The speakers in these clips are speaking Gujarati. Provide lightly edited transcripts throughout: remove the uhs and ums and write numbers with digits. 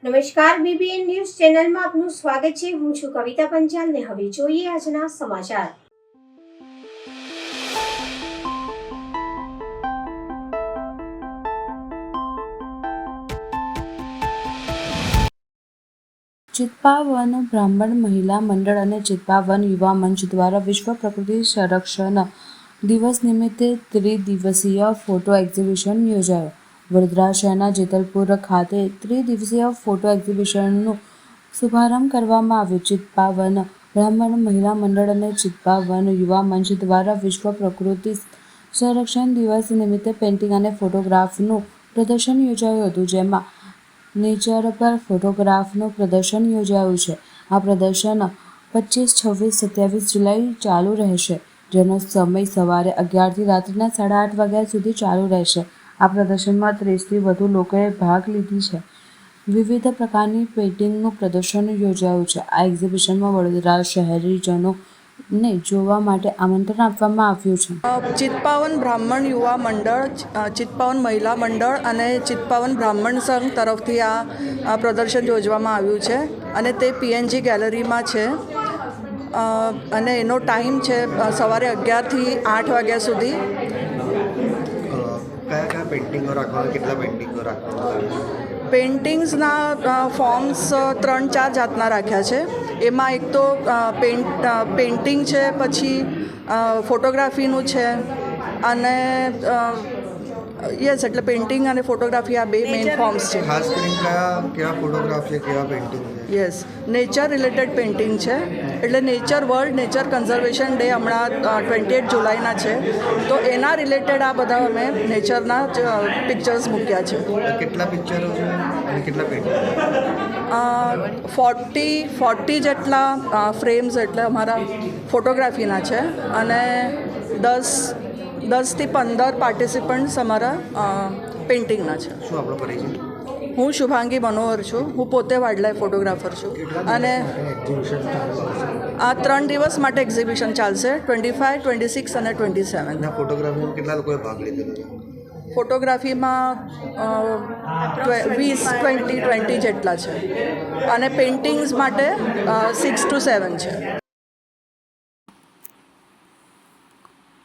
નમસ્કાર, બીબીએન ન્યૂઝ ચેનલમાં આપનું સ્વાગત છે. હું છું કવિતા પંચાલ ને હવે જોઈએ આજના સમાચાર. ચિત્પાવન બ્રાહ્મણ મહિલા મંડળ અને ચિત્પાવન યુવા મંચ દ્વારા વિશ્વ પ્રકૃતિ સંરક્ષણ દિવસ નિમિત્તે ત્રિદિવસીય ફોટો એક્ઝિબિશન યોજાયો. વડોદરા શહેરના જેતલપુર ખાતે ત્રિદિવસીય ફોટો એક્ઝિબિશનનો શુભારંભ કરવામાં આવ્યો. ચિત્પાવન બ્રાહ્મણ મહિલા મંડળ અને ચિત્પાવન યુવા મંચ દ્વારા વિશ્વ પ્રકૃતિ સંરક્ષણ દિવસ નિમિત્તે પેઇન્ટિંગ અને ફોટોગ્રાફનું પ્રદર્શન યોજાયું હતું, જેમાં નેચર પર ફોટોગ્રાફનું પ્રદર્શન યોજાયું છે. આ પ્રદર્શન 25, 26, 27 જુલાઈ ચાલુ રહેશે, જેનો સમય સવારે 11 થી રાત્રિના 8:30 વાગ્યા સુધી ચાલુ રહેશે. આ પ્રદર્શનમાં 30થી વધુ લોકોએ ભાગ લીધી છે. વિવિધ પ્રકારની પેઇન્ટિંગનું પ્રદર્શન યોજાયું છે. આ એક્ઝિબિશનમાં વડોદરા શહેરીજનોને જોવા માટે આમંત્રણ આપવામાં આવ્યું છે. ચિત્પાવન બ્રાહ્મણ યુવા મંડળ, ચિત્પાવન મહિલા મંડળ અને ચિત્પાવન બ્રાહ્મણ સંઘ તરફથી આ પ્રદર્શન યોજવામાં આવ્યું છે અને તે પીએનજી ગેલેરીમાં છે અને એનો ટાઈમ છે સવારે 11 થી 8 વાગ્યા સુધી. કયા પેઇન્ટિંગો રાખવાના, કેટલા પેઇન્ટિંગો રાખવાના? પેઇન્ટિંગ્સના ફોર્મ્સ 3-4 જાતના રાખ્યા છે. એમાં એક તો પેઇન્ટિંગ છે, પછી ફોટોગ્રાફીનું છે અને એટલે પેઇન્ટિંગ અને ફોટોગ્રાફી આ બે મેઇન ફોર્મ્સ છે. ખાસ કરીને કેવા ફોટોગ્રાફ છે, કેવા પેઇન્ટિંગ છે? યસ, નેચર રિલેટેડ પેઇન્ટિંગ છે. એટલે વર્લ્ડ નેચર કન્ઝર્વેશન ડે હમણાં 28 જુલાઈના છે, તો એના રિલેટેડ આ બધા અમે નેચરના પિક્ચર્સ મૂક્યા છે. કેટલા પિક્ચરો છે અને કેટલા પેઇન્ટિંગ? 40 જેટલા ફ્રેમ્સ એટલે અમારા ફોટોગ્રાફીના છે અને 10 થી 15 પાર્ટિસિપન્ટ્સ અમારા પેઇન્ટિંગના છે. શું આપણો પરિચય? હું શુભાંગી મનોહર છું. હું પોતે વાઇલ્ડલાઇફ ફોટોગ્રાફર છું અને આ 3 દિવસ માટે એક્ઝિબિશન ચાલશે, 25, 26 અને 27. ફોટોગ્રાફીમાં કેટલા લોકોએ ભાગ લીધેલો? ફોટોગ્રાફીમાં 20 જેટલા છે અને પેઇન્ટિંગ્સ માટે 6 to 7 છે.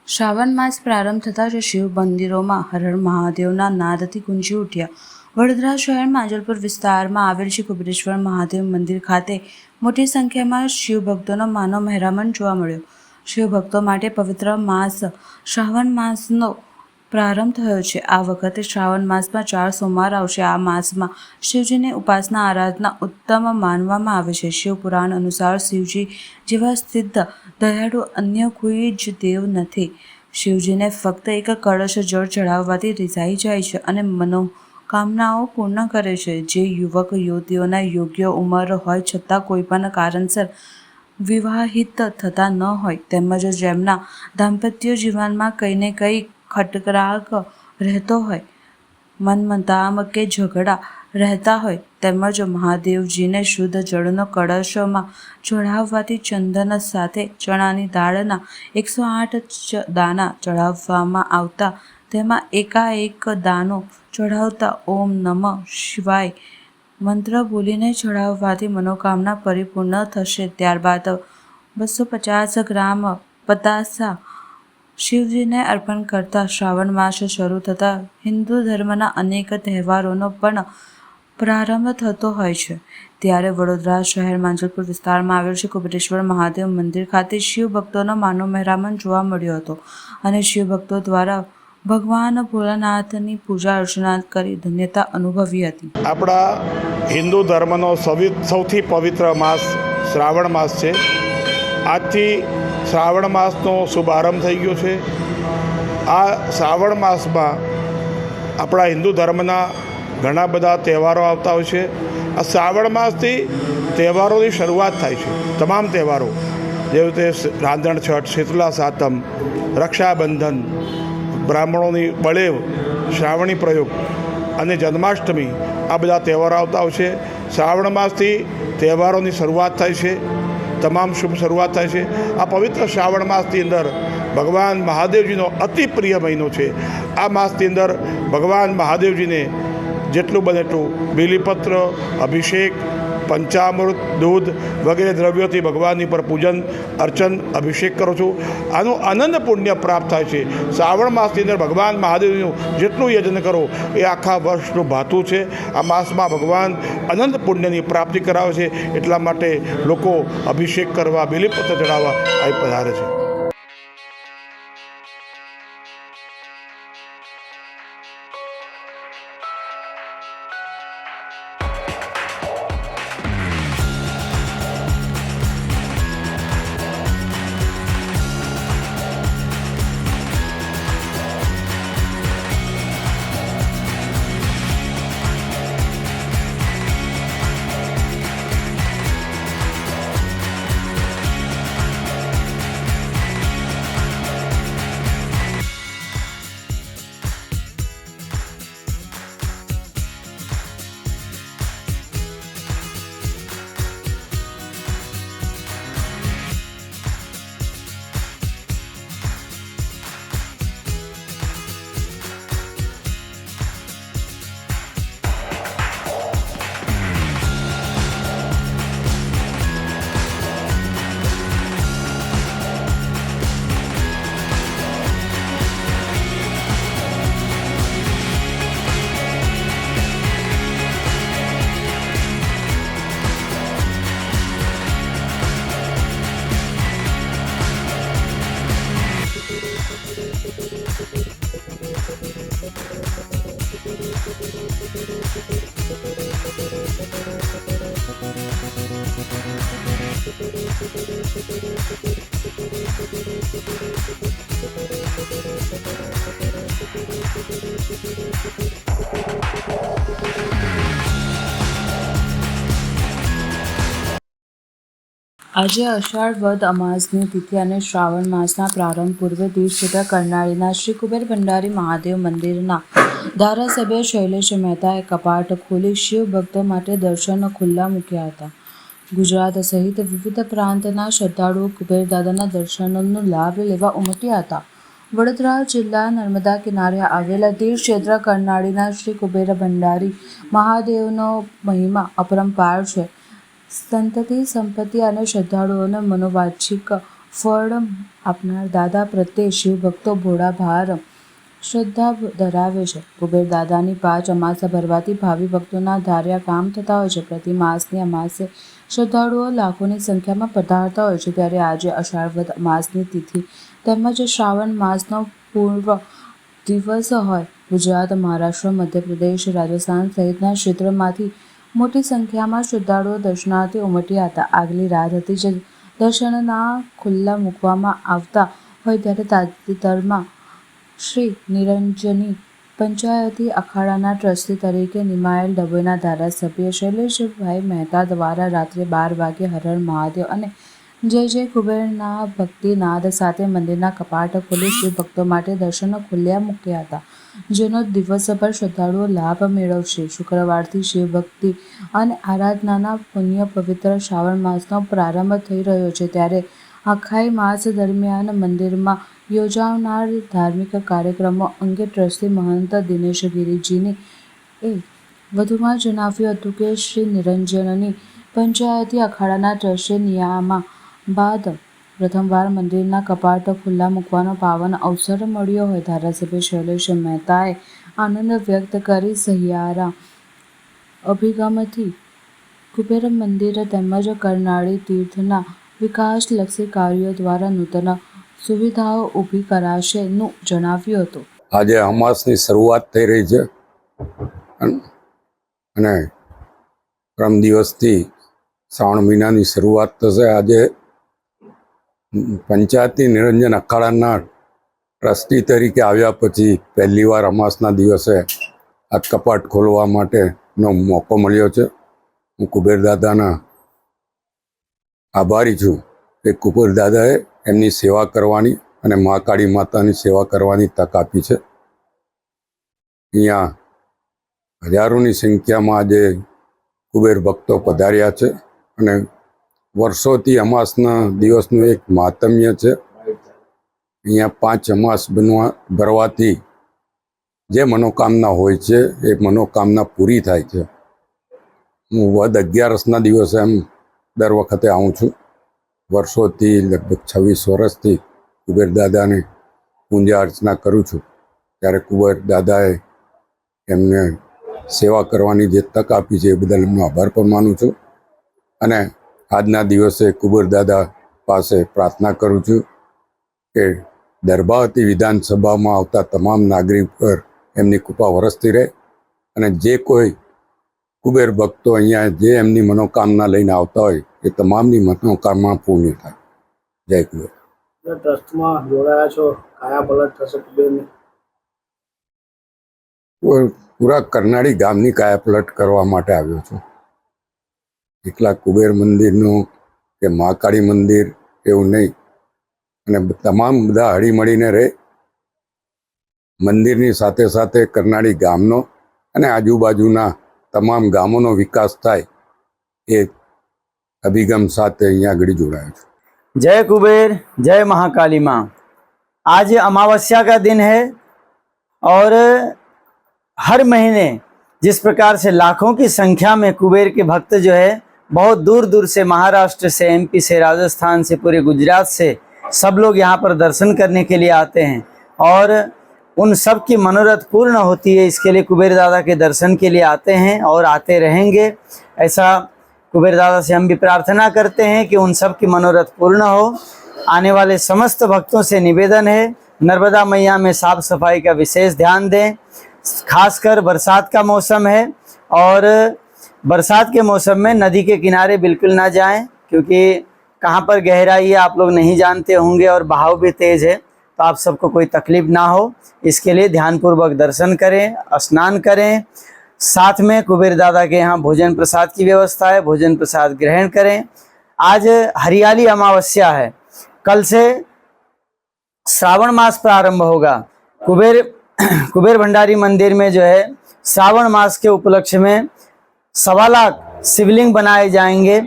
શ્રાવણ માસ પ્રારંભ થતાં જ શિવ મંદિરોમાં હર હર મહાદેવના નાદથી ગુંજી ઉઠ્યા. વડોદરા શહેર માંજલપુર વિસ્તારમાં આવેલ શ્રી કુબેરેશ્વર મહાદેવ મંદિર ખાતે મોટી સંખ્યામાં શિવ ભક્તોનો માનવ મહેરામણ જોવા મળ્યો. શિવ ભક્તો માટે પવિત્ર માસ શ્રાવણ માસનો પ્રારંભ થયો છે. આ વખતે શ્રાવણ માસમાં 4 સોમવાર આવશે. આ માસમાં શિવજીની ઉપાસના આરાધના ઉત્તમ માનવામાં આવે છે. શિવ પુરાણ અનુસાર શિવજી જેવા સિદ્ધ દયાળુ અન્ય કોઈ જ દેવ નથી. શિવજીને ફક્ત એક કળશ જળ ચઢાવવાથી રીઝાઈ જાય છે અને મનોકામનાઓ પૂર્ણ કરે છે. જે યુવક યુવતીઓના યોગ્ય ઉંમર હોય છતાં કોઈ પણ કારણસર વિવાહિત થતા ન હોય, તેમજ જેમના દાંપત્ય જીવનમાં કંઈ ને કંઈ ખટરાગ રહેતો હોય, મનમતામ કે ઝઘડા રહેતા હોય, તેમજ મહાદેવજીને શુદ્ધ જળનો કળશમાં ચઢાવવાથી ચંદન સાથે ચણાની દાળના 108 દાણા ચઢાવવામાં આવતા તેમાં એકાએક દાણો ચઢાવતા ઓમ નમઃ શિવાય મંત્ર બોલીને ચઢાવવાથી મનોકામના પરિપૂર્ણ થશે. ત્યારબાદ 250 ગ્રામ પતાસા શિવજીને અર્પણ કરતા શ્રાવણ માસ શરૂ થતાં હિન્દુ ધર્મના અનેક તહેવારોનો પણ પ્રારંભ થતો હોય છે. ત્યારે વડોદરા શહેર માંજલપુર વિસ્તારમાં આવેલ શ્રી કુબેરેશ્વર મહાદેવ મંદિર ખાતે શિવ ભક્તોનો માનવ મહેરામણ જોવા મળ્યો હતો અને શિવ ભક્તો દ્વારા ભગવાન ભોળાનાથની પૂજા અર્ચના કરી ધન્યતા અનુભવી હતી. આપણા હિન્દુ ધર્મનો સૌથી પવિત્ર માસ શ્રાવણ માસ છે. આજથી શ્રાવણ માસનો શુભારંભ થઈ ગયો છે. આ શ્રાવણ માસમાં આપણા હિન્દુ ધર્મના ઘણા બધા તહેવારો આવતા હોય છે. આ શ્રાવણ માસથી તહેવારોની શરૂઆત થાય છે. તમામ તહેવારો જેવી રીતે રાંધણ છઠ, શીતલા સાતમ, રક્ષાબંધન, બ્રાહ્મણોની બળેવ, શ્રાવણી પ્રયોગ અને જન્માષ્ટમી, આ બધા તહેવારો આવતા હોય છે. શ્રાવણ માસથી તહેવારોની શરૂઆત થાય છે. તમામ શુભ શરૂઆત થાય છે. આ પવિત્ર શ્રાવણ માસની અંદર ભગવાન મહાદેવજીનો અતિ પ્રિય મહિનો છે. આ માસની અંદર ભગવાન મહાદેવજીને જેટલું બને એટલું બીલીપત્ર, અભિષેક, પંચામૃત, દૂધ વગેરે દ્રવ્યોથી ભગવાનની પર પૂજન અર્ચન અભિષેક કરું છું. આનું અનંત પુણ્ય પ્રાપ્ત થાય છે. શ્રાવણ માસની અંદર ભગવાન મહાદેવનું જેટલું યજન કરો એ આખા વર્ષનું ભાતું છે. આ માસમાં ભગવાન અનંત પુણ્યની પ્રાપ્તિ કરાવે છે. એટલા માટે લોકો અભિષેક કરવા, બીલીપત્ર ચડાવવા અહીં પધારે છે. આજે અષાઢ વદ અમાસની તિથિ અને શ્રાવણ માસના પ્રારંભ પૂર્વે તીર્થક્ષેત્ર કરનાળીના શ્રી કુબેર ભંડારી મહાદેવ મંદિરના ધારાસભ્ય શૈલેષ મહેતાએ કપાટ ખોલી શિવ ભક્તો માટે દર્શન ખુલ્લા મૂક્યા હતા. ગુજરાત સહિત વિવિધ પ્રાંતના શ્રદ્ધાળુઓ કુબેર દાદાના દર્શનનો લાભ લેવા ઉમટ્યા હતા. વડોદરા જિલ્લા નર્મદા કિનારે આવેલા તીર્થક્ષેત્ર કરનાળીના શ્રી કુબેર ભંડારી મહાદેવનો મહિમા અપરંપાર છે. સંતતિ, સંપત્તિ અને શ્રદ્ધાળુઓને મનોવાંછિક ફળ આપનાર દાદા પ્રત્યે શિવભક્તો ભોળાભાર શ્રદ્ધા ધરાવે છે. કુબેર દાદાની 5 અમાસા ભરવાથી ભાવિ ભક્તોના ધાર્યા કામ થતા હોય છે. પ્રતિ માસની અમાસે શ્રદ્ધાળુઓ લાખોની સંખ્યામાં પધારતા હોય છે. ત્યારે આજે અષાઢ વદ માસની તિથિ તેમજ શ્રાવણ માસનો પૂર્વ દિવસ હોય. ગુજરાત, મહારાષ્ટ્ર, મધ્યપ્રદેશ, રાજસ્થાન સહિતના ક્ષેત્રમાંથી મોટી સંખ્યામાં શ્રદ્ધાળુઓ દર્શનાર્થે ઉમટ્યા હતા. આગલી રાતથી જ દર્શનના ખુલ્લા મૂકવામાં આવતા હોય ત્યારે તાજેતરમાં શ્રી નિરંજની પંચાયતી અખાડાના ટ્રસ્ટી તરીકે નિમાયેલ ડભોઈના ધારાસભ્ય શૈલેષભાઈ મહેતા દ્વારા રાત્રે 12 વાગ્યે હર હર મહાદેવ અને જય જય કુબેરના ભક્તિનાદ સાથે મંદિરના કપાટ ખોલી શિવ ભક્તો માટે દર્શન ખુલ્લા મૂક્યા હતા, જેનો દિવસભર શ્રદ્ધાળુઓ લાભ મેળવશે. શુક્રવારથી શિવભક્તિ અને આરાધનાના પુણ્ય પવિત્ર શ્રાવણ માસનો પ્રારંભ થઈ રહ્યો છે. ત્યારે આખાઈ માસ દરમિયાન મંદિરમાં યોજાનાર ધાર્મિક કાર્યક્રમો અંગે ટ્રસ્ટી મહંત દિનેશ ગિરિજીની એ વધુમાં જણાવ્યું હતું કે શ્રી નિરંજનની પંચાયતી અખાડાના ટ્રસ્ટી નિયામા બાદ પ્રથમવાર મંદિરના કપાટ ખુલ્લા મૂકવાનો પાવન અવસર મળ્યો હોય. ધારાસભ્ય શૈલેષ મહેતાએ આનંદ વ્યક્ત કરી સહિયારા અભિગમથી કુબેર મંદિર તેમજ કરનાળી તીર્થના વિકાસલક્ષી કાર્યો દ્વારા નૂતન સુવિધાઓ ઊભી કરાશેનું જણાવ્યું હતું. આજે અમાસની શરૂઆત થઈ રહી છે અને પરમ દિવસથી શ્રાવણ મહિનાની શરૂઆત થશે. આજે પંચાયતી નિરંજન અખાડાના ટ્રસ્ટી તરીકે આવ્યા પછી પહેલીવાર અમાસના દિવસે આ કપાટ ખોલવા માટેનો મોકો મળ્યો છે. હું કુબેર દાદાના આભારી છું કે કુબેર દાદાએ એમની સેવા કરવાની અને મહાકાળી માતાની સેવા કરવાની તક આપી છે. અહીંયા હજારોની સંખ્યામાં આજે કુબેર ભક્તો પધાર્યા છે અને વર્ષોથી અમાસના દિવસનું એક મહાત્મ્ય છે. અહીંયા 5 અમાસ ભરવાથી જે મનોકામના હોય છે એ મનોકામના પૂરી થાય છે. હું વદ 11ના દિવસે એમ દર વખતે આવું છું. વર્ષોથી લગભગ 26 વર્ષથી કુબેર દાદાની પૂજા અર્ચના કરું છું. ત્યારે કુબેર દાદાએ એમને સેવા કરવાની જે તક આપી છે એ બદલ એમનો આભાર પણ માનું છું. અને આજના દિવસે કુબેર દાદા પાસે પ્રાર્થના કરું છું કે દરબાવતી વિધાનસભામાં આવતા તમામ નાગરિક પર એમની કૃપા વરસતી રહે અને જે કોઈ કુબેર ભક્તો અહીંયા જે એમની મનોકામના લઈને આવતા હોય એ તમામની મનોકામના પૂર્ણ થાય. જય કુબેર. ટ્રસ્ટમાં જોડાયા છો, કયા પલટ થશે કુબેરની? પૂરા કરનાળી ગામની કાયાપલટ કરવા માટે આવ્યો છું. એકલા કુબેર મંદિરનું કે મહાકાળી મંદિર એવું નહીં, અને તમામ બધા હળીમળીને રહે. મંદિરની સાથે સાથે કરનાળી ગામનો અને આજુબાજુના તમામ ગામોનો વિકાસ થાય એ અભિગમ સાથે અહીંયા આગળ જોડાયો છું. जय कुबेर, जय महाकाली माँ। आज अमावस्या का दिन है और हर महीने जिस प्रकार से लाखों की संख्या में कुबेर के भक्त जो है बहुत दूर दूर से, महाराष्ट्र से, एमपी से, राजस्थान से, पूरे गुजरात से सब लोग यहाँ पर दर्शन करने के लिए आते हैं और उन सब की मनोरथ पूर्ण होती है। इसके लिए कुबेर दादा के दर्शन के लिए आते हैं और आते रहेंगे। ऐसा कुबेर दादा से हम भी प्रार्थना करते हैं कि उन सब की मनोरथ पूर्ण हो। आने वाले समस्त भक्तों से निवेदन है, नर्मदा मैया में साफ सफाई का विशेष ध्यान दें। खासकर बरसात का मौसम है और बरसात के मौसम में नदी के किनारे बिल्कुल ना जाएं, क्योंकि कहाँ पर गहराई है आप लोग नहीं जानते होंगे और बहाव भी तेज़ है, तो आप सबको कोई तकलीफ ना हो इसके लिए ध्यानपूर्वक दर्शन करें, स्नान करें। साथ में कुबेर दादा के यहाँ भोजन प्रसाद की व्यवस्था है, भोजन प्रसाद ग्रहण करें। आज हरियाली अमावस्या है, कल से श्रावण मास प्रारंभ होगा। कुबेर भंडारी मंदिर में जो है श्रावण मास के उपलक्ष्य में 1.25 लाख शिवलिंग बनाए जाएंगे,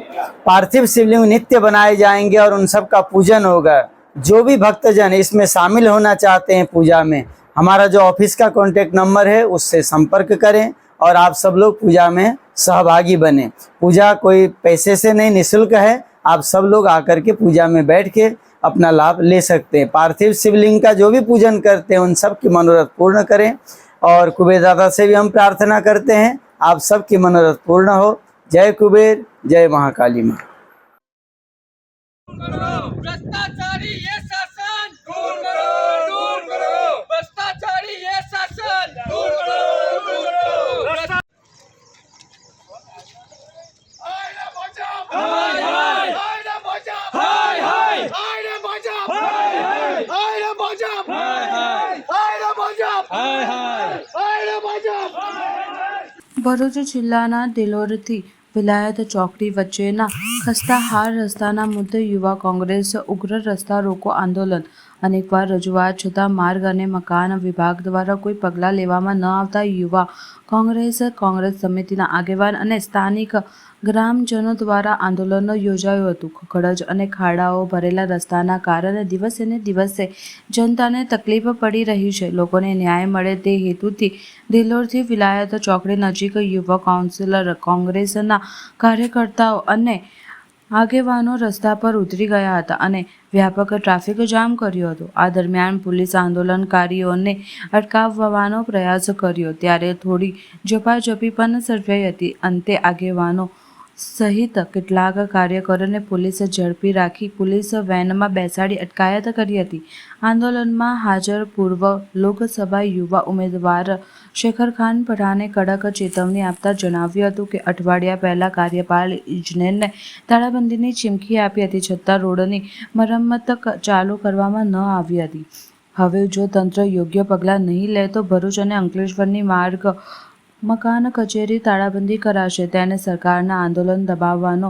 पार्थिव शिवलिंग नित्य बनाए जाएंगे और उन सब का पूजन होगा। जो भी भक्तजन इसमें शामिल होना चाहते हैं पूजा में, हमारा जो ऑफिस का कॉन्टेक्ट नंबर है उससे संपर्क करें और आप सब लोग पूजा में सहभागी बने। पूजा कोई पैसे से नहीं, निःशुल्क है। आप सब लोग आकर के पूजा में बैठ के अपना लाभ ले सकते हैं। पार्थिव शिवलिंग का जो भी पूजन करते हैं उन सब की मनोरथ पूर्ण करें और कुबेर दादा से भी हम प्रार्थना करते हैं आप सब की मनोरथ पूर्ण हो। जय कुबेर, जय महाकाली माँ। भ्रष्टाचारी ये शासन दूर करो, दूर करो। भ्रष्टाचारी ये शासन दूर करो, दूर करो। आईना बचाओ, हाय हाय। आईना बचाओ, हाय हाय। आईना बचाओ, हाय हाय। आईना बचाओ, हाय हाय। आईना बचाओ, हाय हाय। आईना बचाओ, हाय हाय। ભરૂચ જિલ્લાના દિલોરથી વિલાયત ચોકડી વચ્ચેના ખસ્તા હાર રસ્તાના મુદ્દે યુવા કોંગ્રેસ ઉગ્ર રસ્તા રોકો આંદોલન. અનેકવાર રજૂઆત છતાં માર્ગ અને મકાન વિભાગ દ્વારા કોઈ પગલાં લેવામાં ન આવતા યુવા કોંગ્રેસ સમિતિના આગેવાન અને સ્થાનિક ગ્રામજનો દ્વારા આંદોલન યોજાયું હતું. ખખડજ અને ખાડાઓ ભરેલા રસ્તાના કારણે દિવસે ને દિવસે જનતાને તકલીફ પડી રહી છે. લોકોને ન્યાય મળે તે હેતુથી દિલોરથી વિલાયત ચોકડી નજીક યુવા કાઉન્સિલર, કોંગ્રેસના કાર્યકર્તાઓ અને આગેવાનો રસ્તા પર ઉતરી ગયા હતા અને વ્યાપક ટ્રાફિક જામ કર્યો હતો. આ દરમિયાન પોલીસ આંદોલનકારીઓને અટકાવવાનો પ્રયાસ કર્યો ત્યારે થોડી ઝપાઝપી પણ સર્જાઈ હતી. અંતે આગેવાનો સહિત કેટલાક કાર્યકરોને પોલીસે ઝડપી રાખી પોલીસ વેનમાં બેસાડી અટકાયત કરી હતી. આંદોલનમાં હાજર પૂર્વ લોકસભા યુવા ઉમેદવાર શેખરખાન પઠાણે કડક ચેતવણી આપતા જણાવ્યું હતું કે અઠવાડિયા પહેલા કાર્યપાલક ઇજનેરને તાળાબંધીની ચીમકી આપી હતી, છતાં રોડની મરમ્મત ચાલુ કરવામાં ન આવી હતી. હવે જો તંત્ર યોગ્ય પગલાં નહીં લે તો ભરૂચ અને અંકલેશ્વરની માર્ગ મકાન કચેરી તાળાબંધી કરાશે. તેને સરકારના આંદોલન દબાવવાનો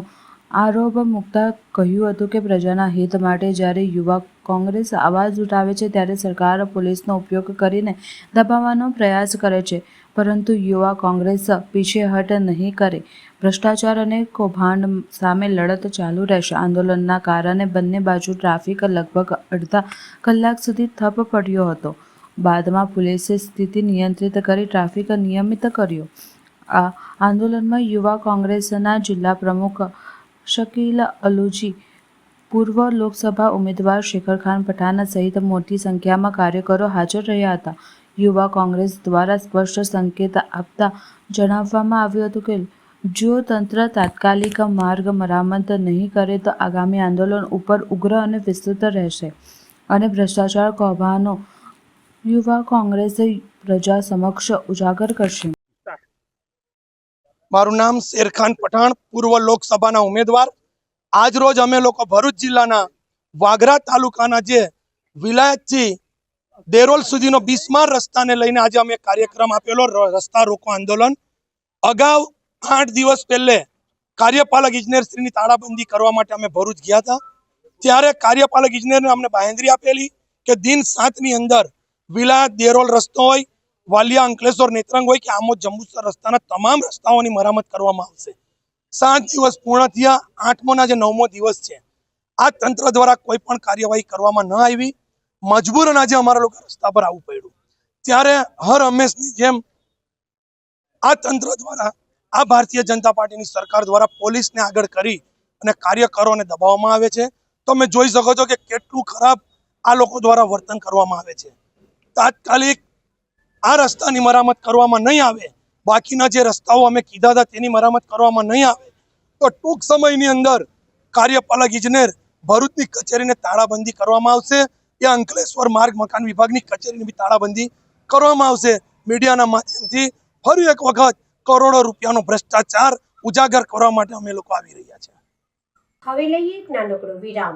આરોપ મૂકતા કહ્યું હતું કે પ્રજાના હિત માટે જ્યારે યુવા કોંગ્રેસ અવાજ ઉઠાવે છે ત્યારે સરકાર પોલીસનો ઉપયોગ કરીને દબાવવાનો પ્રયાસ કરે છે, પરંતુ યુવા કોંગ્રેસ પીછેહટ નહીં કરે. ભ્રષ્ટાચાર અને કૌભાંડ સામે લડત ચાલુ રહેશે. આંદોલનના કારણે બંને બાજુ ટ્રાફિક લગભગ અડધા કલાક સુધી ઠપ પડ્યો હતો. બાદમાં પોલીસે સ્થિતિ નિયંત્રિત કરી ટ્રાફિક નિયમિત કર્યો. આ આંદોલનમાં યુવા કોંગ્રેસના જિલ્લા પ્રમુખ શકીલ અલુજી, પૂર્વ લોકસભા ઉમેદવાર શેખરખાન પઠાણ સહિત મોટી સંખ્યામાં કાર્યકરો હાજર રહ્યા હતા. યુવા કોંગ્રેસ દ્વારા સ્પષ્ટ સંકેત આપતા જણાવવામાં આવ્યું હતું કે જો તંત્ર તાત્કાલિક માર્ગ મરામત નહીં કરે તો આગામી આંદોલન ઉપર ઉગ્ર અને વિસ્તૃત રહેશે અને ભ્રષ્ટાચાર કૌભાંડો યુવા કોંગ્રેસ પ્રજા સમક્ષ ઉજાગર કરશે. મારું નામ શેરખાન પઠાણ, પૂર્વ લોકસભાના ઉમેદવાર. આજ રોજ અમે લોકો ભરૂચ જિલ્લાના વાગરા તાલુકાના જે વિલાયતથી દેરોલ સુધીનો બિસ્માર રસ્તાને લઈને આજે અમે કાર્યક્રમ આપેલો, રસ્તા રોકો આંદોલન. અગાઉ 8 દિવસ પહેલે કાર્યપાલક ઇજનેરશ્રીની તાળાબંધી કરવા માટે અમે ભરૂચ ગયા હતા. ત્યારે કાર્યપાલક ઇજનેરને અમને બાંહેધરી આપેલી કે દિન 7ની અંદર વિલાયત દેરોલ રસ્તો હોય, વાલિયા અંકલેશ્વર નેત્રંગ હોય કે આમોદ જંબુસર રસ્તાના તમામ રસ્તાઓની મરામત કરવામાં આવશે. 7 દિવસ પૂર્ણ થયા, 8મોના જે 9મો દિવસ છે, આ તંત્ર દ્વારા કોઈ પણ કાર્યવાહી કરવામાં ન આવી. મજબૂરન આજે અમારા લોકો રસ્તા પર આવવું પડ્યું. ત્યારે હર હંમેશની જેમ આ તંત્ર દ્વારા, આ ભારતીય જનતા પાર્ટીની સરકાર દ્વારા પોલીસને આગળ કરી અને કાર્યકરોને દબાવવામાં આવે છે. તમે જોઈ શકો છો કે કેટલું ખરાબ આ લોકો દ્વારા વર્તન કરવામાં આવે છે. તાત્કાલિક આ રસ્તાની મરામત કરવામાં નહીં આવે, બાકીના જે રસ્તાઓ અમે કીધા હતા તેની મરામત કરવામાં નહીં આવે તો ટૂંક સમયની અંદર કાર્યપાલક ઇજનેર ભરૂચની કચેરીને તાળાબંધી કરવામાં આવશે. એ અંકલેશ્વર માર્ગ મકાન વિભાગની કચેરીની બી તાળાબંધી કરવામાં આવશે. મીડિયાના માધ્યમથી ફરી એક વખત કરોડો રૂપિયાનો ભ્રષ્ટાચાર ઉજાગર કરવા માટે અમે લોકો આવી રહ્યા છે. હવે લઈએ એક નાનકડો વિરામ.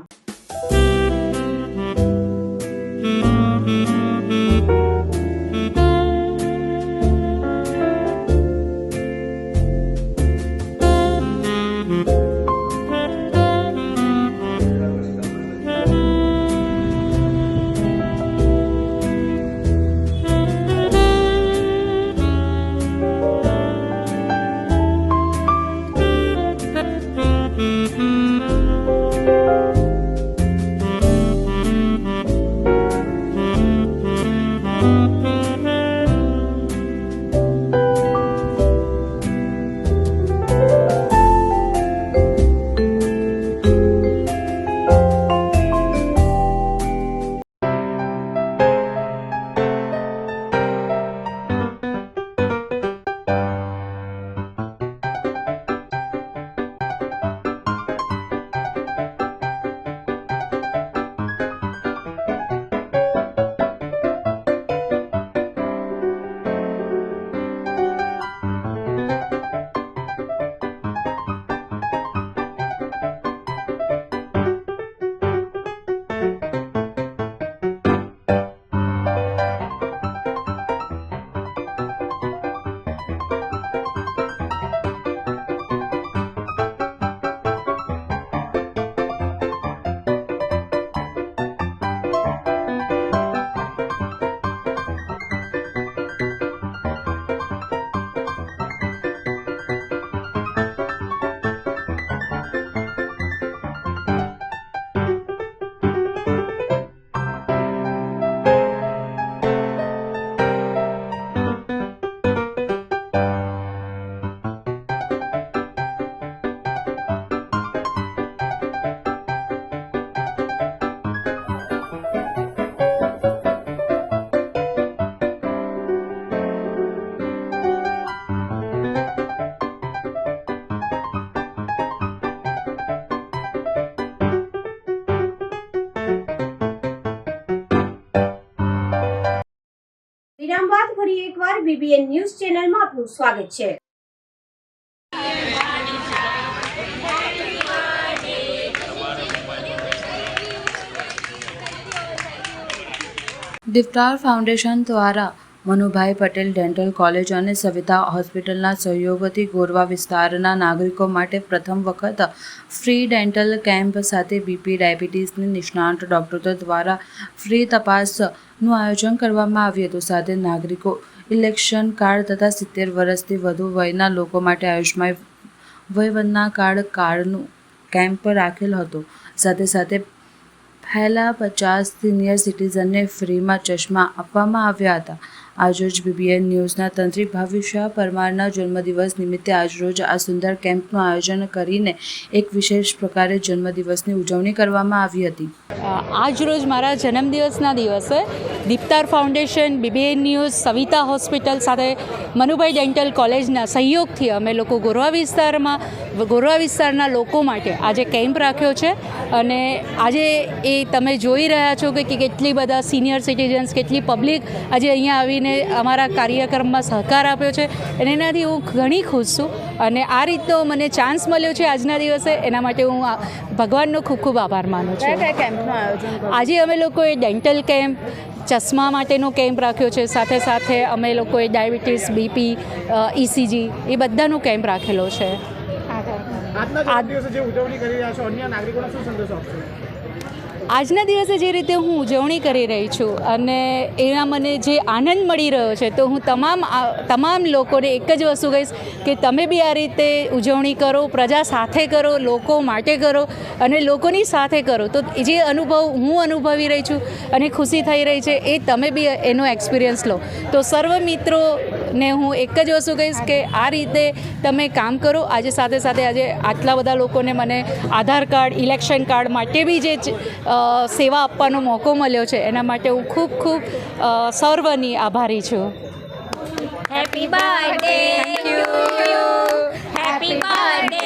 વિરામ બાદ ફરી એકવાર બીબીએન ન્યૂઝ ચેનલમાં આપનું સ્વાગત છે. દિફ્ટાર ફાઉન્ડેશન દ્વારા મનુભાઈ પટેલ ડેન્ટલ કોલેજ અને સવિતા હોસ્પિટલના સહયોગથી ગોરવા વિસ્તારના નાગરિકો માટે પ્રથમ વખત ફ્રી ડેન્ટલ કેમ્પ સાથે બીપી ડાયાબિટીસની નિષ્ણાત ડૉક્ટરો દ્વારા ફ્રી તપાસનું આયોજન કરવામાં આવ્યું હતું. સાથે નાગરિકો ઇલેક્શન કાર્ડ તથા 70 વર્ષથી વધુ વયના લોકો માટે આયુષ્માન વયવંદના કાર્ડનું કેમ્પ રાખેલ હતો. સાથે પહેલાં 50 સિનિયર સિટીઝનને ફ્રીમાં ચશ્મા આપવામાં આવ્યા હતા. આજરોજ BBN ન્યૂઝના તંત્રી ભાવિશા પરમારના જન્મદિવસ નિમિત્તે આજરોજ આ સુંદર કેમ્પનું આયોજન કરીને એક વિશેષ પ્રકારે જન્મદિવસની ઉજવણી કરવામાં આવી હતી. આજરોજ મારા જન્મદિવસના દિવસે Diptar foundation, BBN news, Savita hospital સાથે મનુભાઈ ડેન્ટલ કોલેજના સહયોગથી અમે લોકો ગોરવા વિસ્તારના લોકો માટે આજે કેમ્પ રાખ્યો છે. અને આજે એ તમે જોઈ રહ્યા છો કે કેટલી બધા સિનિયર સિટીઝન્સ, કેટલી પબ્લિક આજે અહીંયા આવીને અમારા કાર્યક્રમમાં સહકાર આપ્યો છે અને એનાથી હું ઘણી ખુશ છું. અને આ રીતનો મને ચાન્સ મળ્યો છે આજના દિવસે, એના માટે હું ભગવાનનો ખૂબ ખૂબ આભાર માનું છું. આજે અમે લોકોએ ડેન્ટલ કેમ્પ, ચશ્મા માટેનો કેમ્પ રાખ્યો છે, સાથે સાથે અમે લોકોએ ડાયાબિટીસ, BP, ECG એ બધાનો કેમ્પ રાખેલો છે. આજના દિવસે જે રીતે હું ઉજવણી કરી રહી છું અને એના મને જે આનંદ મળી રહ્યો છે, તો હું તમામ લોકોને એક જ વસ્તુ કહીશ કે તમે બી આ રીતે ઉજવણી કરો, પ્રજા સાથે કરો, લોકો માટે કરો અને લોકોની સાથે કરો. તો જે અનુભવ હું અનુભવી રહી છું અને ખુશી થઈ રહી છે, એ તમે બી એનો એક્સપિરિયન્સ લો. તો સર્વ મિત્રોને હું એક જ વસ્તુ કહીશ કે આ રીતે તમે કામ કરો. આજે સાથે સાથે આજે આટલા બધા લોકોને મને આધાર કાર્ડ, ઇલેક્શન કાર્ડ માટે બી જે સેવા આપવાનો મોકો મળ્યો છે, એના માટે હું ખૂબ ખૂબ સર્વની આભારી છું. Happy birthday to you, happy birthday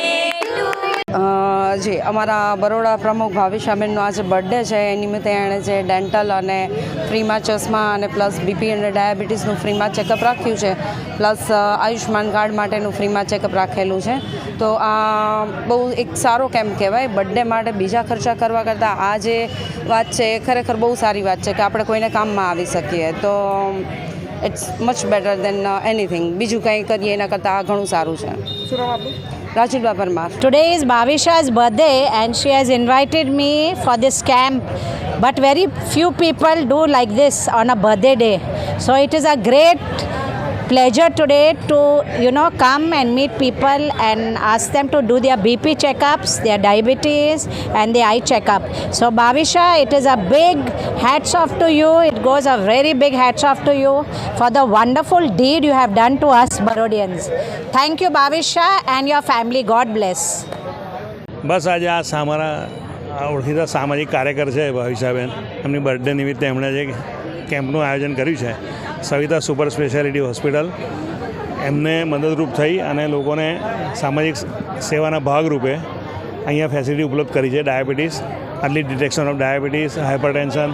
જી અમારા બરોડા પ્રમુખ ભાવિશાબેનનો આજે બર્થડે છે. એ નિમિત્તે એણે જે ડેન્ટલ અને ફ્રીમાં ચશ્મા અને પ્લસ BP અને ડાયાબિટીસનું ફ્રીમાં ચેકઅપ રાખ્યું છે, પ્લસ આયુષ્માન કાર્ડ માટેનું ફ્રીમાં ચેકઅપ રાખેલું છે. તો આ બહુ એક સારો કેમ્પ કહેવાય. બર્થડે માટે બીજા ખર્ચા કરવા કરતાં આ જે વાત છે એ ખરેખર બહુ સારી વાત છે કે આપણે કોઈને કામમાં આવી શકીએ. તો it's much better than anything. બીજું કંઈ કરીએ એના કરતાં આ ઘણું સારું છે. રાજુલબા Parmar. Today is Bhavisha's birthday and she has invited me for this camp. But very few people do like this on a birthday day. So it is a great pleasure today to come and meet people and ask them to do their BP checkups, their diabetes and their eye checkup. So Bhavisha, it is a big hats off to you. It goes a very big hats off to you for the wonderful deed you have done to us Barodians. Thank you Bhavisha and your family. God bless. બસ આજે અમારા ઓળખીતા સામાજિક કાર્યકર છે ભાવિશાબેન, એમની બર્થડે નિમિત્તે એમણે જે કેમ્પનું આયોજન કર્યું છે સવિતા સુપર સ્પેશિયાલિટી હોસ્પિટલ, એમને મદદરૂપ થઈ અને લોકોને સામાજિક સેવાના ભાગરૂપે અહીંયા ફેસિલિટી ઉપલબ્ધ કરી છે. Diabetes, early detection of diabetes, hypertension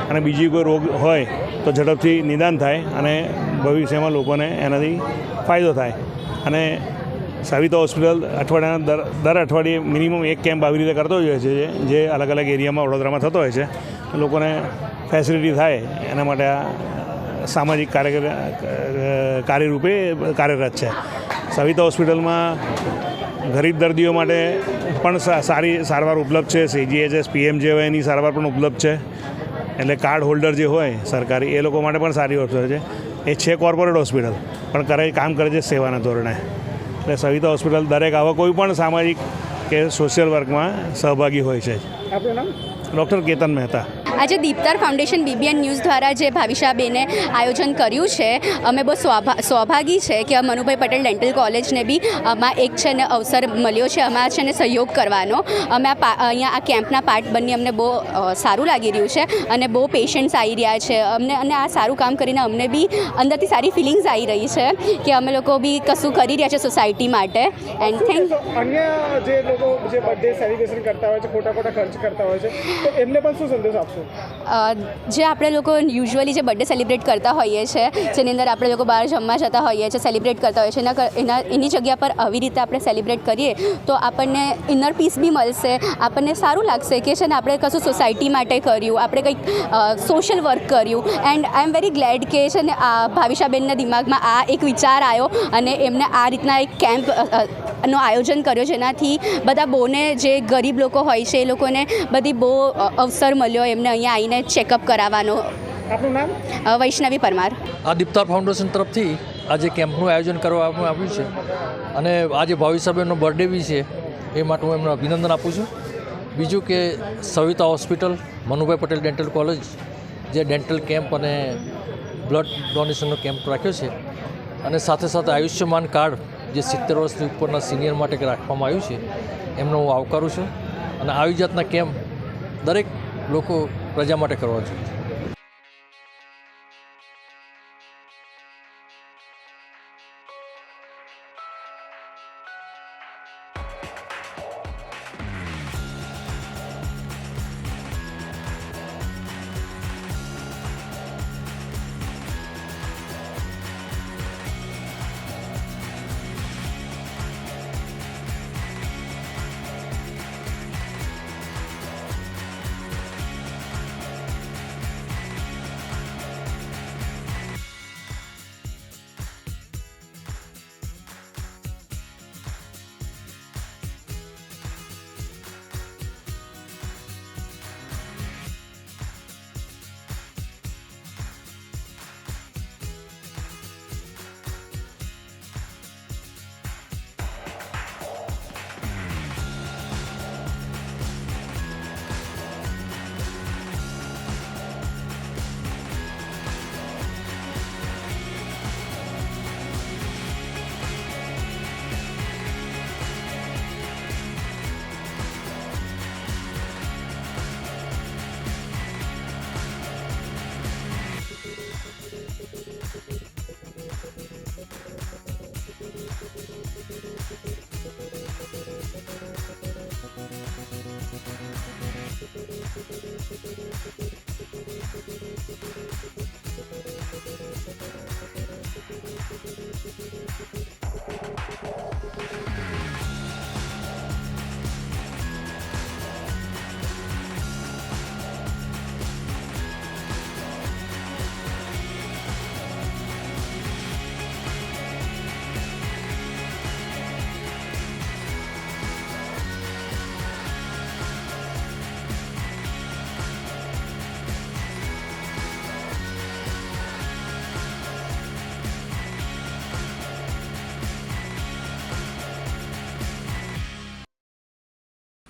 અને બીજી કોઈ રોગ હોય તો ઝડપથી નિદાન થાય અને ભવિષ્યમાં લોકોને એનાથી ફાયદો થાય. અને સવિતા હોસ્પિટલ અઠવાડિયાના દર અઠવાડિયે મિનિમમ એક કેમ્પ આવી રીતે કરતો જ હોય છે, જે અલગ અલગ એરિયામાં વડોદરામાં થતો હોય છે. લોકોને ફેસિલિટી થાય એના માટે આ સામાજિક કાર્યરૂપે કાર્યરત છે. સવિતા હોસ્પિટલમાં ગરીબ દર્દીઓ માટે પણ સારી સારવાર ઉપલબ્ધ છે. CGHS, PMJની સારવાર પણ ઉપલબ્ધ છે. એટલે કાર્ડ હોલ્ડર જે હોય સરકારી, એ લોકો માટે પણ સારી હોસ્પિટલ છે. એ છે કોર્પોરેટ હોસ્પિટલ પણ કામ કરે છે સેવાના ધોરણે. એટલે સવિતા હોસ્પિટલ દરેક આવા કોઈ પણ સામાજિક કે સોશિયલ વર્કમાં સહભાગી હોય છે. આપનું નામ? ડૉક્ટર કેતન મહેતા. આજે દીપ્તાર ફાઉન્ડેશન BBN ન્યૂઝ દ્વારા જે ભાવિશાબેને આયોજન કર્યું છે, અમે બહુ સ્વાભાગી છે કે મનુભાઈ પટેલ ડેન્ટલ કોલેજને બી આમાં એક છે ને અવસર મળ્યો છે અમારા છે ને સહયોગ કરવાનો. અમે અહીંયા આ કેમ્પના પાર્ટ બની અમને બહુ સારું લાગી રહ્યું છે અને બહુ પેશન્ટ્સ આવી રહ્યા છે અમને, અને આ સારું કામ કરીને અમને બી અંદરથી સારી ફિલિંગ્સ આવી રહી છે કે અમે લોકો બી કશું કરી રહ્યા છે સોસાયટી માટે. એન્ડ થેન્ક અન્ય જે લોકો જે બર્થડે સેલિબ્રેશન કરતા હોય છે, ખોટા ખર્ચ કરતા હોય છે, તો એમને પણ શું સંદેશ આપશો? જે આપણે લોકો યુઝ્યુઅલી જે બર્થડે સેલિબ્રેટ કરતા હોઈએ છીએ, જેની અંદર આપણે લોકો બહાર જમવા જતા હોઈએ છીએ, સેલિબ્રેટ કરતા હોઈએ છીએ, એની જગ્યા પર આવી રીતે આપણે સેલિબ્રેટ કરીએ તો આપણને ઇનર પીસ બી મળશે, આપણને સારું લાગશે કે છે ને આપણે કશું સોસાયટી માટે કર્યું, આપણે કંઈક સોશિયલ વર્ક કર્યું. And I am very glad કે છે ને આ ભાવિશાબેનના દિમાગમાં આ એક વિચાર આવ્યો અને એમને આ રીતના એક કેમ્પ નું આયોજન કર્યો, જેનાથી બધા બહુને જે ગરીબ લોકો હોય છે એ લોકોને બધી બહુ અવસર મળ્યો એમને અહીંયા આવીને ચેકઅપ કરાવવાનો. આપનું નામ? વૈષ્ણવી પરમાર. આ દીપ્તાર ફાઉન્ડેશન તરફથી આજે કેમ્પનું આયોજન કરવામાં આવ્યું છે અને આજે ભાવિશાબેનનો બર્થડે બી છે, એ માટે હું એમને અભિનંદન આપું છું. બીજું કે Savita hospital, Manubhai Patel dental college જે ડેન્ટલ કેમ્પ અને બ્લડ ડોનેશનનો કેમ્પ રાખ્યો છે, અને સાથે સાથે આયુષ્યમાન કાર્ડ જે 70 વર્ષથી ઉપરના સિનિયર માટે રાખવામાં આવ્યું છે એમનો હું આવકારું છું, અને આવી જાતના કેમ્પ દરેક લોકો પ્રજા માટે કરવા જોઈએ.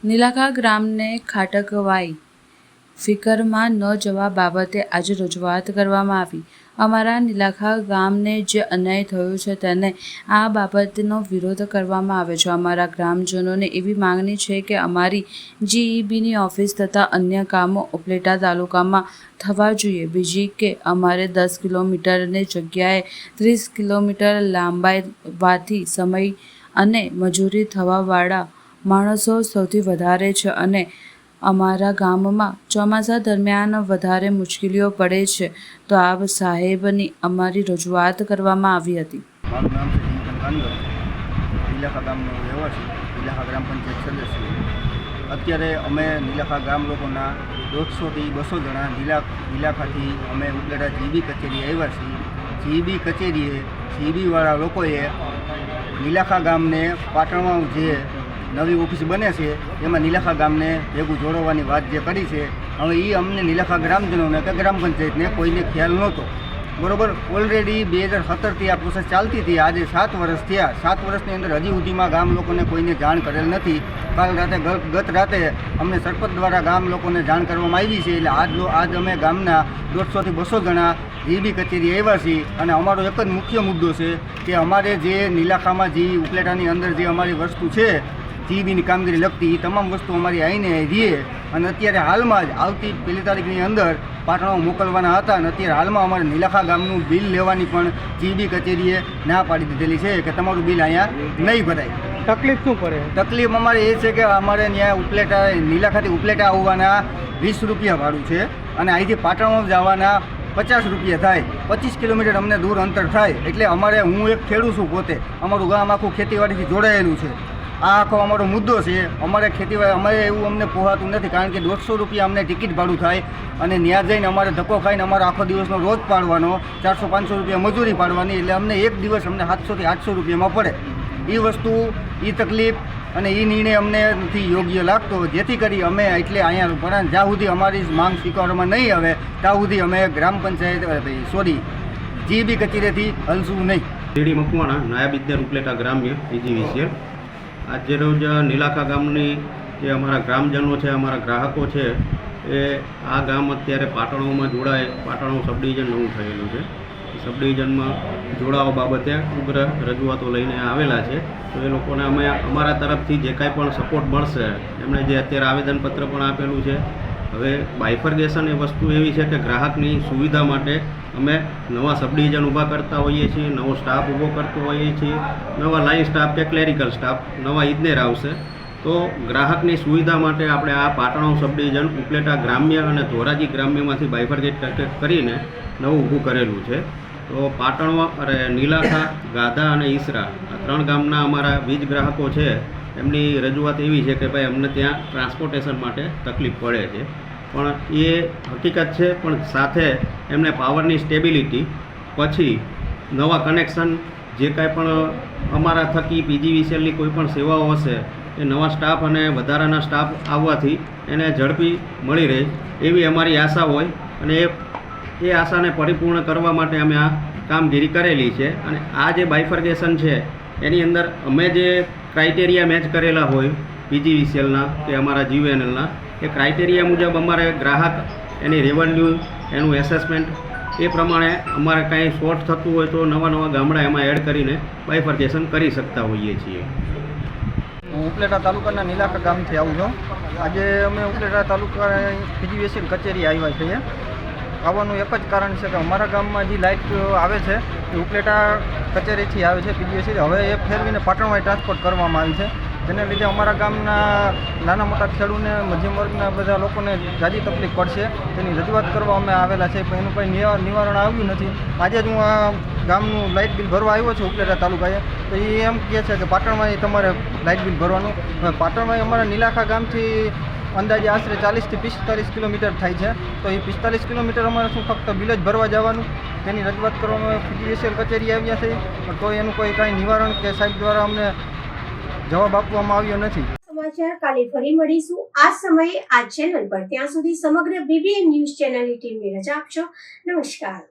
નીલાખા ગ્રામને ખાટકવાઈ ફિકરમાં ન જવા બાબતે આજે રજૂઆત કરવામાં આવી. અમારા નીલાખા ગામને જે અન્યાય થયો છે તેને આ બાબતનો વિરોધ કરવામાં આવે છે. અમારા ગ્રામજનોને એવી માંગણી છે કે અમારી GEBની ઓફિસ તથા અન્ય કામો ઉપલેટા તાલુકામાં થવા જોઈએ. બીજી કે અમારે 10 કિલોમીટરની જગ્યાએ 30 કિલોમીટર લાંબાવાથી સમય અને મજૂરી થવાવાળા માણસો સૌથી વધારે છે, અને અમારા ગામમાં ચોમાસા દરમિયાન વધારે મુશ્કેલીઓ પડે છે. તો આપ સાહેબની અમારી રજૂઆત કરવામાં આવી હતી. મારું નામ છે ચિંતન કાંદર, નીલાખા ગામનો રહેવાસી, નીલાખા ગ્રામ પંચાયત સદસ્ય. અત્યારે અમે નીલાખા ગામ લોકોના 150થી 200 જણા નીલાખાથી અમે ઉપલેટા GEB કચેરી આવ્યા છીએ. GEB કચેરીએ GEBવાળા લોકોએ નીલાખા ગામને પાટણમાં જે નવી ઓફિસ બને છે એમાં નીલાખા ગામને ભેગું જોડવાની વાત જે કરી છે, હવે એ અમને નીલાખા ગ્રામજનોને કે ગ્રામ પંચાયતને કોઈને ખ્યાલ નહોતો. બરાબર, ઓલરેડી 2017થી આ પ્રોસેસ ચાલતી હતી. આજે 7 વર્ષ થયા. 7 વર્ષની અંદર હજી સુધીમાં ગામ લોકોને કોઈને જાણ કરેલ નથી. ગત રાતે અમને સરપંચ દ્વારા ગામ લોકોને જાણ કરવામાં આવી છે. એટલે આજ અમે ગામના 150થી 200 જણા GEB કચેરી આવ્યા છીએ. અને અમારો એક જ મુખ્ય મુદ્દો છે કે અમારે જે નીલાખામાં જે ઉપલેટાની અંદર જે અમારી વસ્તુ છે GEBની કામગીરી લગતી, એ તમામ વસ્તુ અમારી આવીને રહીએ. અને અત્યારે હાલમાં જ આવતી 1 તારીખની અંદર પાટણમાં મોકલવાના હતા, અને અત્યારે હાલમાં અમારે નીલાખા ગામનું બિલ લેવાની પણ GEB કચેરીએ ના પાડી દીધેલી છે કે તમારું બિલ અહીંયા નહીં ભરાય. તકલીફ શું પડે? તકલીફ અમારે એ છે કે અમારે ત્યાં ઉપલેટા નીલાખાથી ઉપલેટા આવવાના 20 રૂપિયા ભાડું છે, અને અહીંથી પાટણમાં જવાના 50 રૂપિયા થાય. 25 કિલોમીટર અમને દૂર અંતર થાય. એટલે અમારે, હું એક ખેડૂત છું પોતે, અમારું ગામ આખું ખેતીવાડીથી જોડાયેલું છે. આ આખો અમારો મુદ્દો છે. અમારે ખેતીવાડી અમારે એવું અમને પોહાતું નથી, કારણ કે 150 રૂપિયા અમને ટિકિટ ભાડું થાય, અને ત્યાં જઈને અમારે ધક્કો ખાઈને અમારો આખો દિવસનો રોજ પાડવાનો, 400-500 રૂપિયા મજૂરી પાડવાની. એટલે અમને એક દિવસ અમને 700થી 800 રૂપિયામાં પડે. એ વસ્તુ, એ તકલીફ અને એ નિર્ણય અમને નથી યોગ્ય લાગતો, જેથી કરી અમે એટલે અહીંયા પણ જ્યાં સુધી અમારી માંગ સ્વીકારવામાં નહીં આવે ત્યાં સુધી અમે ગ્રામ પંચાયત GEB કચેરીથી હલશું નહીં. ડી મકવાણા, નાયબ ઇજનેર ઉપલેટા ગ્રામ્ય EGVCL. આજે રોજ નીલાખા ગામની જે અમારા ગ્રામજનો છે, અમારા ગ્રાહકો છે, એ આ ગામ અત્યારે પાટણોમાં જોડાય, પાટણો સબ ડિવિઝન નવું થયેલું છે. સબ ડિવિઝનમાં જોડાવા બાબતે ઉગ્ર રજૂઆતો લઈને આવેલા છે. તો એ લોકોને અમે અમારા તરફથી જે કાંઈ પણ સપોર્ટ મળશે, એમણે જે અત્યારે આવેદનપત્ર પણ આપેલું છે. હવે બાયફર્ગેશન એ વસ્તુ એવી છે કે ગ્રાહકની સુવિધા માટે અમે નવા સબ ડિવિઝન ઊભા કરતા હોઈએ છીએ, નવો સ્ટાફ ઊભો કરતો હોઈએ છીએ, નવા લાઇન સ્ટાફ કે ક્લેરિકલ સ્ટાફ નવા ઇજનેર આવશે. તો ગ્રાહકની સુવિધા માટે આપણે આ પાટણો સબ ડિવિઝન ઉપલેટા ગ્રામ્ય અને ધોરાજી ગ્રામ્યમાંથી બાયફર્ગેટ કરીને નવું ઊભું કરેલું છે. તો પાટણમાં નીલાખા, ગાધા અને ઈસરા આ 3 ગામના અમારા વીજ ગ્રાહકો છે. એમની રજૂઆત એવી છે કે ભાઈ અમને ત્યાં ટ્રાન્સપોર્ટેશન માટે તકલીફ પડે છે, પણ એ હકીકત છે. પણ સાથે એમને પાવરની સ્ટેબિલિટી, પછી નવા કનેક્શન, જે કાંઈ પણ અમારા થકી PGVCLની કોઈ પણ સેવાઓ હશે, એ નવા સ્ટાફ અને વધારાના સ્ટાફ આવવાથી એને ઝડપી મળી રહે એવી અમારી આશા હોય. અને એ આશાને પરિપૂર્ણ કરવા માટે અમે આ કામગીરી કરેલી છે. અને આ જે બાયફર્ગેશન છે એની અંદર અમે જે ક્રાઇટેરિયા મેચ કરેલા હોય PGVCLના કે અમારા GUVNLના, એ ક્રાઇટેરિયા મુજબ અમારે ગ્રાહક, એની રેવન્યુ, એનું એસેસમેન્ટ, એ પ્રમાણે અમારે કાંઈ શોર્ટ થતું હોય તો નવા ગામડા એમાં એડ કરીને બાયફર્ગેશન કરી શકતા હોઈએ છીએ. હું ઉપલેટા તાલુકાના નીલાખા ગામથી આવું છું. આજે અમે ઉપલેટા તાલુકા PGVCL કચેરી આવ્યા છીએ. આવવાનું એક જ કારણ છે કે અમારા ગામમાં જે લાઇટ આવે છે એ ઉપલેટા કચેરીથી આવે છે PGVCL. હવે એ ફેરવીને પાટણમાં ટ્રાન્સપોર્ટ કરવામાં આવી છે, જેને લીધે અમારા ગામના નાના મોટા ખેડૂતને, મધ્યમ વર્ગના બધા લોકોને ઝાઝી તકલીફ પડશે. તેની રજૂઆત કરવા અમે આવેલા છે, પણ એનું કંઈ નિવારણ આવ્યું નથી. આજે જ હું આ ગામનું લાઇટ બિલ ભરવા આવ્યો છું ઉપલેટા તાલુકાએ, તો એ એમ કહે છે કે પાટણમાં તમારે લાઇટ બિલ ભરવાનું. પાટણમાં અમારા નીલાખા ગામથી અંદાજે આશરે 40 થી 45 કિલોમીટર થાય છે. તો એ 45 કિલોમીટર અમારે શું ફક્ત બિલ જ ભરવા જવાનું? તેની રજૂઆત કરવામાં PGVCL કચેરી આવ્યા છે, પણ તો એનું કોઈ કાંઈ નિવારણ કે સાહેબ દ્વારા અમને જવાબ આપવામાં આવ્યો નથી. સમાચાર કાલે ફરી મળીશું આ સમયે આ ચેનલ પર. ત્યાં સુધી સમગ્ર BBN ન્યૂઝ ચેનલની ટીમને રજા આપશો. નમસ્કાર.